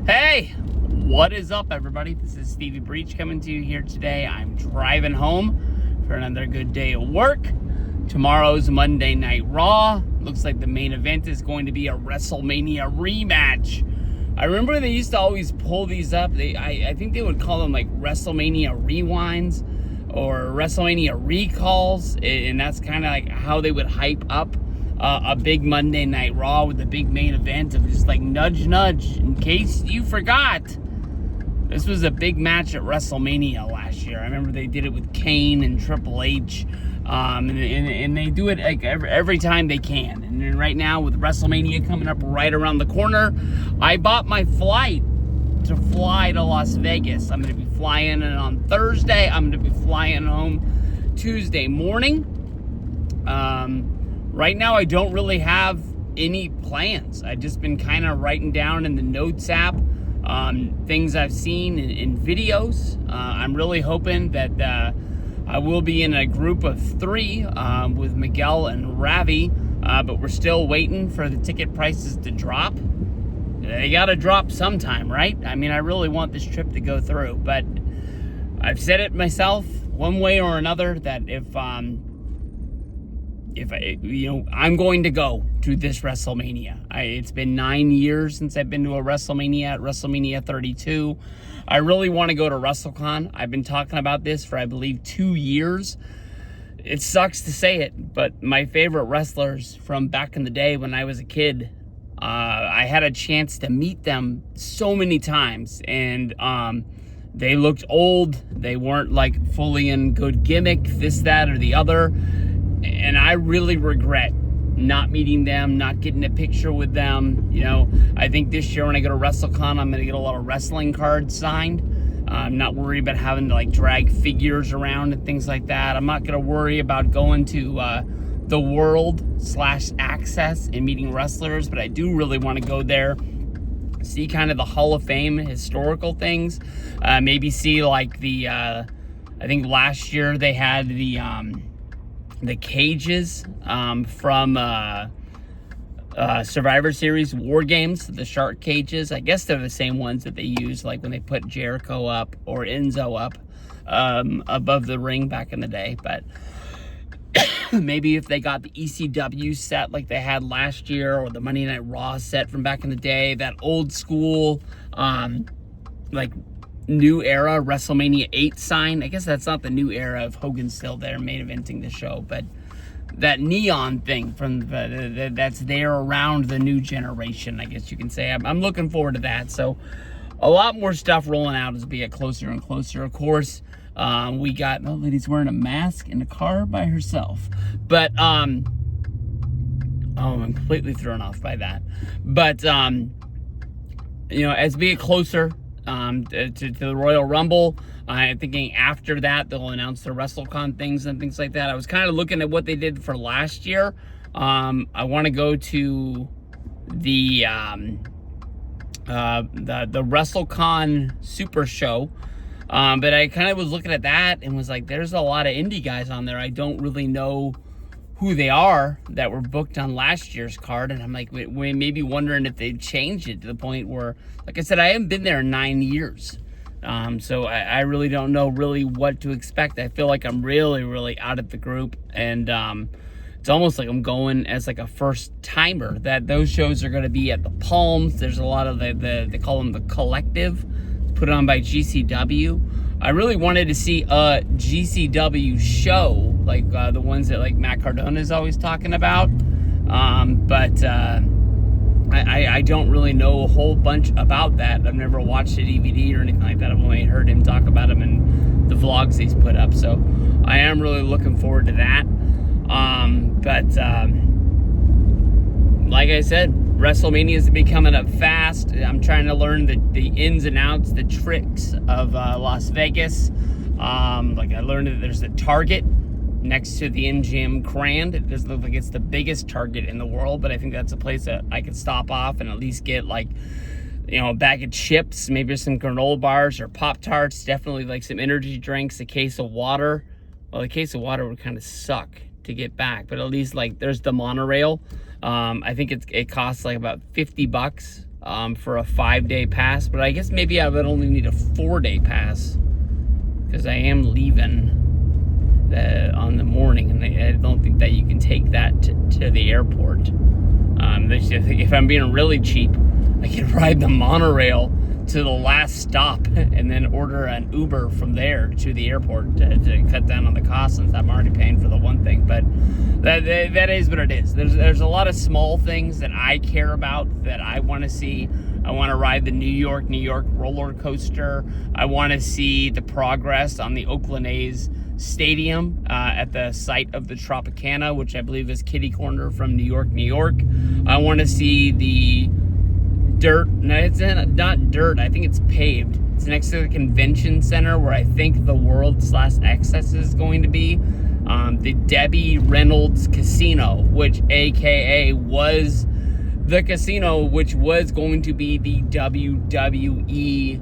Hey, what is up, everybody? This is Stevie Breach coming to you here today. I'm driving home for another good day of work. Tomorrow's Monday Night Raw. Looks like the main event is going to be a WrestleMania rematch. I remember they used to always pull these up. I think they would call them like WrestleMania rewinds or WrestleMania recalls, and that's kind of like how they would hype up a big Monday Night Raw with the big main event of just like nudge, nudge. In case you forgot, this was a big match at WrestleMania last year. I remember they did it with Kane and Triple H, and they do it like every time they can. And then right now with WrestleMania coming up right around the corner, I bought my flight to fly to Las Vegas. I'm going to be flying in on Thursday. I'm going to be flying home Tuesday morning. Right now, I don't really have any plans. I've just been kind of writing down in the notes app things I've seen in videos. I'm really hoping that I will be in a group of 3 with Miguel and Ravi, but we're still waiting for the ticket prices to drop. They got to drop sometime, right? I mean, I really want this trip to go through, but I've said it myself one way or another that if I'm going to go to this WrestleMania. It's been 9 years since I've been to a WrestleMania at WrestleMania 32. I really want to go to WrestleCon. I've been talking about this for, I believe, 2 years. It sucks to say it, but my favorite wrestlers from back in the day when I was a kid, I had a chance to meet them so many times, and they looked old. They weren't like fully in good gimmick, this, that, or the other. And I really regret not meeting them, not getting a picture with them. You know, I think this year when I go to WrestleCon, I'm going to get a lot of wrestling cards signed. I'm not worried about having to like drag figures around and things like that. I'm not going to worry about going to the World/Access and meeting wrestlers, but I do really want to go there, see kind of the Hall of Fame historical things. Maybe see like the, I think last year they had the cages from Survivor Series War Games, the shark cages. I guess they're the same ones that they use like when they put Jericho up or Enzo up above the ring back in the day. But maybe if they got the ECW set like they had last year, or the Monday Night Raw set from back in the day, that old school like new era WrestleMania 8 sign. I guess that's not the new era of Hogan still there main eventing the show, but that neon thing from that's there around the new generation, I guess you can say. I'm looking forward to that. So a lot more stuff rolling out as we get closer and closer. Of course, we got, oh, lady's wearing a mask in the car by herself, but I'm completely thrown off by that. But as we get closer to the Royal Rumble, I'm thinking after that they'll announce the WrestleCon things and things like that. I was kind of looking at what they did for last year. I want to go to the WrestleCon Super Show, but I kind of was looking at that and was like, there's a lot of indie guys on there. I don't really know who they are that were booked on last year's card, and I'm like, we maybe wondering if they've changed it to the point where, like I said, I haven't been there in 9 years, so I really don't know really what to expect. I feel like I'm really out of the group, and it's almost like I'm going as like a first timer. That those shows are going to be at the Palms. There's a lot of they call them the Collective, put on by GCW. I really wanted to see a GCW show, like the ones that like Matt Cardona is always talking about. But I don't really know a whole bunch about that. I've never watched a DVD or anything like that. I've only heard him talk about them in the vlogs he's put up. So I am really looking forward to that. Like I said, WrestleMania is coming up fast. I'm trying to learn the ins and outs, the tricks of Las Vegas. Like I learned that there's a Target next to the MGM Grand. It doesn't look like it's the biggest Target in the world, but I think that's a place that I could stop off and at least get like, a bag of chips, maybe some granola bars or Pop-Tarts, definitely like some energy drinks, a case of water. Well, the case of water would kind of suck to get back, but at least like there's the monorail. I think it costs like about $50 for a 5-day pass, but I guess maybe I would only need a 4-day pass because I am leaving on the morning, and I don't think that you can take that to the airport. If I'm being really cheap, I could ride the monorail to the last stop and then order an Uber from there to the airport to cut down on the cost, since I'm already paying for the one thing. But that is what it is. There's a lot of small things that I care about that I want to see. I want to ride the New York roller coaster. I want to see the progress on the Oakland A's stadium at the site of the Tropicana, which I believe is kitty corner from New York. I want to see the dirt. No, it's not dirt. I think it's paved. It's next to the convention center where I think the World/Access is going to be. The Debbie Reynolds Casino, which AKA was the casino which was going to be the WWE,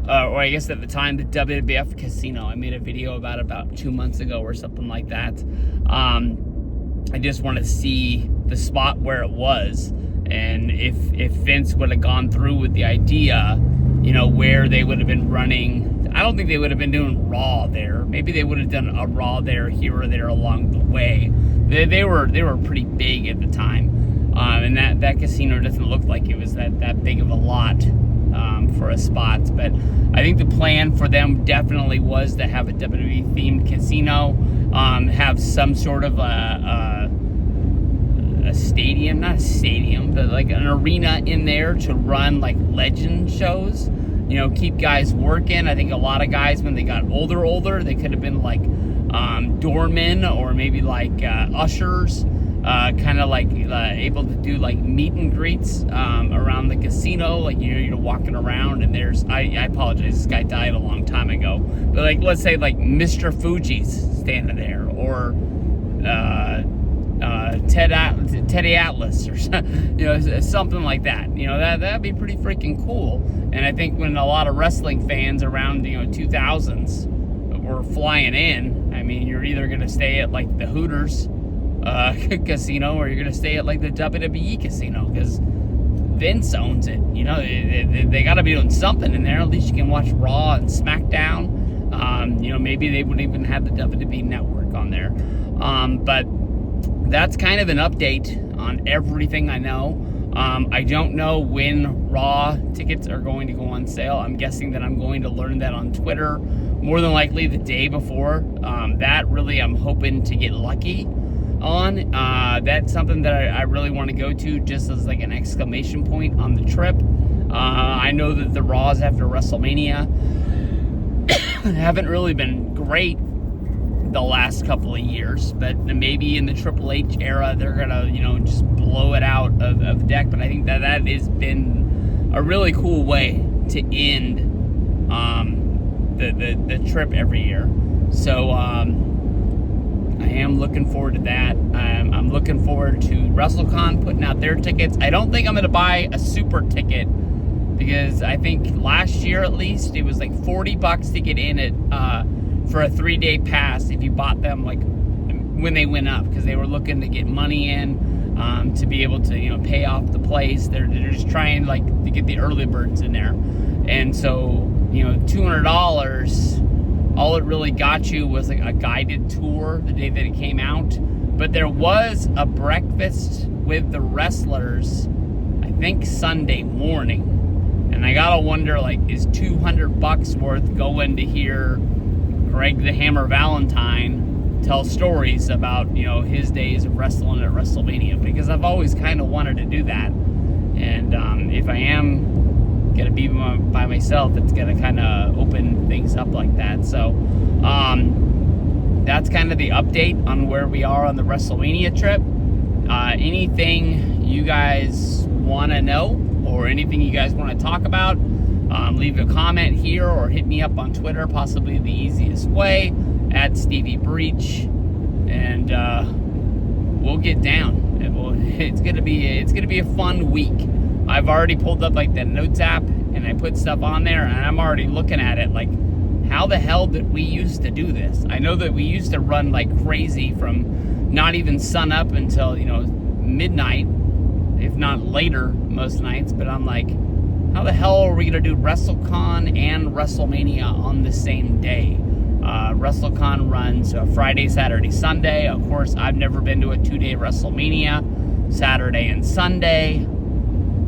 or I guess at the time the WWF casino. I made a video about 2 months ago or something like that. I just want to see the spot where it was, and if Vince would have gone through with the idea, where they would have been running. I don't think they would have been doing Raw there. Maybe they would have done a Raw there, here or there along the way. They were pretty big at the time, and that casino doesn't look like it was that big of a lot for a spot. But I think the plan for them definitely was to have a WWE themed casino, have some sort of a stadium, not a stadium, but like an arena in there to run like legend shows. Keep guys working. I think a lot of guys, when they got older, they could have been like doormen or maybe like ushers, kind of like able to do like meet and greets around the casino. Like you're walking around and there's I apologize, this guy died a long time ago, but like let's say like Mr. Fuji's standing there, or Teddy Atlas, or something like that. That'd be pretty freaking cool. And I think when a lot of wrestling fans around 2000s were flying in, I mean, you're either gonna stay at like the Hooters casino, or you're gonna stay at like the WWE casino, because Vince owns it. They got to be doing something in there. At least you can watch Raw and SmackDown. Maybe they wouldn't even have the WWE Network on there. But that's kind of an update on everything I know. I don't know when Raw tickets are going to go on sale. I'm guessing that I'm going to learn that on Twitter, more than likely the day before. That really I'm hoping to get lucky on. That's something that I really want to go to, just as like an exclamation point on the trip. I know that the Raws after WrestleMania haven't really been great the last couple of years, but maybe in the Triple H era they're gonna just blow it out of deck. But I think that has been a really cool way to end the trip every year. So I am looking forward to that. I'm looking forward to WrestleCon putting out their tickets. I don't think I'm gonna buy a super ticket, because I think last year at least it was like $40 to get in it for a 3-day pass if you bought them like when they went up, because they were looking to get money in to be able to pay off the place. They're just trying like to get the early birds in there. And so $200, all it really got you was like a guided tour the day that it came out. But there was a breakfast with the wrestlers, I think Sunday morning, and I gotta wonder, like, is $200 worth going to hear Greg the Hammer Valentine tell stories about his days of wrestling at WrestleMania? Because I've always kind of wanted to do that, and if I am gonna be by myself, it's gonna kind of open things up like that. So that's kind of the update on where we are on the WrestleMania trip. Anything you guys want to know, or anything you guys want to talk about, leave a comment here or hit me up on Twitter, possibly the easiest way, at Stevie Breach, and we'll get down. It's gonna be a fun week. I've already pulled up like the notes app and I put stuff on there, and I'm already looking at it like, how the hell did we used to do this? I know that we used to run like crazy from not even sun up until midnight, if not later most nights. But I'm like, how the hell are we going to do WrestleCon and WrestleMania on the same day? WrestleCon runs Friday, Saturday, Sunday. Of course, I've never been to a 2-day WrestleMania, Saturday and Sunday.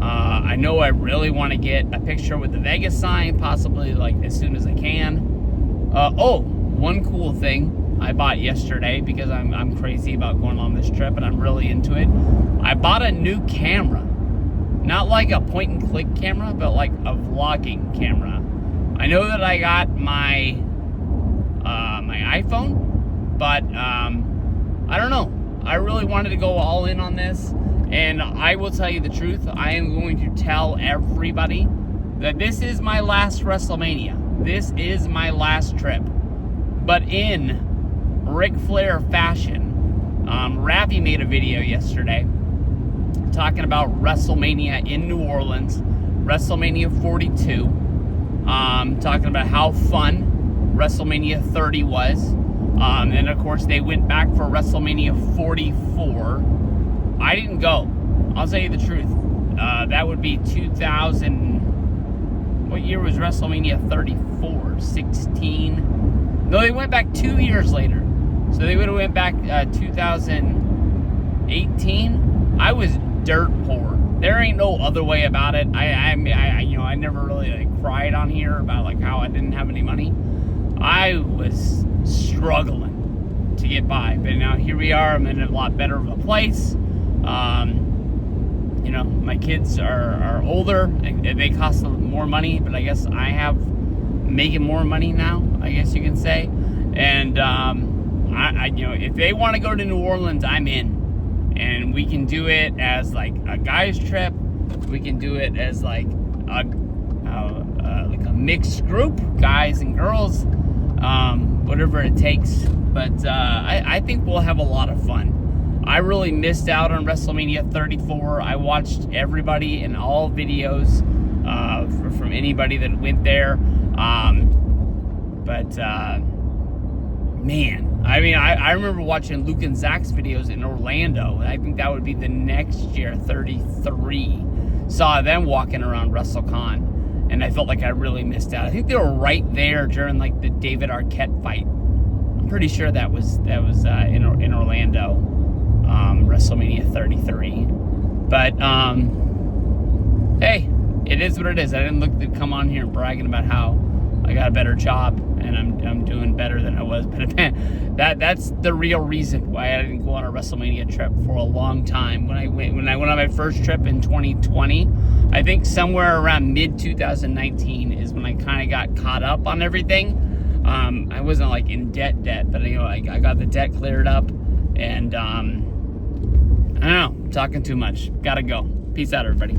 I know I really want to get a picture with the Vegas sign, possibly like as soon as I can. One cool thing I bought yesterday, because I'm crazy about going on this trip and I'm really into it. I bought a new camera. Not like a point and click camera, but like a vlogging camera. I know that I got my my iPhone, but I don't know. I really wanted to go all in on this, and I will tell you the truth. I am going to tell everybody that this is my last WrestleMania. This is my last trip. But in Ric Flair fashion, Rafi made a video yesterday talking about WrestleMania in New Orleans, WrestleMania 42, talking about how fun WrestleMania 30 was. And of course, they went back for WrestleMania 44. I didn't go. I'll tell you the truth. That would be 2000. What year was WrestleMania 34? 16? No, they went back 2 years later. So they would have went back 2018. I was dirt poor. There ain't no other way about it. I never really like cried on here about like how I didn't have any money. I was struggling to get by, but now here we are. I'm in a lot better of a place. My kids are older, and they cost more money, but I guess I have making more money now, I guess you can say. And if they want to go to New Orleans, I'm in, and we can do it as like a guys trip. We can do it as like a mixed group, guys and girls, whatever it takes. But I think we'll have a lot of fun. I really missed out on WrestleMania 34. I watched everybody in all videos from anybody that went there. Man, I remember watching Luke and Zach's videos in Orlando. I think that would be the next year, 33. Saw them walking around WrestleCon, and I felt like I really missed out. I think they were right there during like the David Arquette fight. I'm pretty sure that was in Orlando, WrestleMania 33. But hey, it is what it is. I didn't look to come on here and bragging about how I got a better job and I'm doing better than I was. But that's the real reason why I didn't go on a WrestleMania trip for a long time. When I went on my first trip in 2020, I think somewhere around mid 2019 is when I kind of got caught up on everything. I wasn't like in debt, but I got the debt cleared up, and I don't know, I'm talking too much. Gotta go. Peace out, everybody.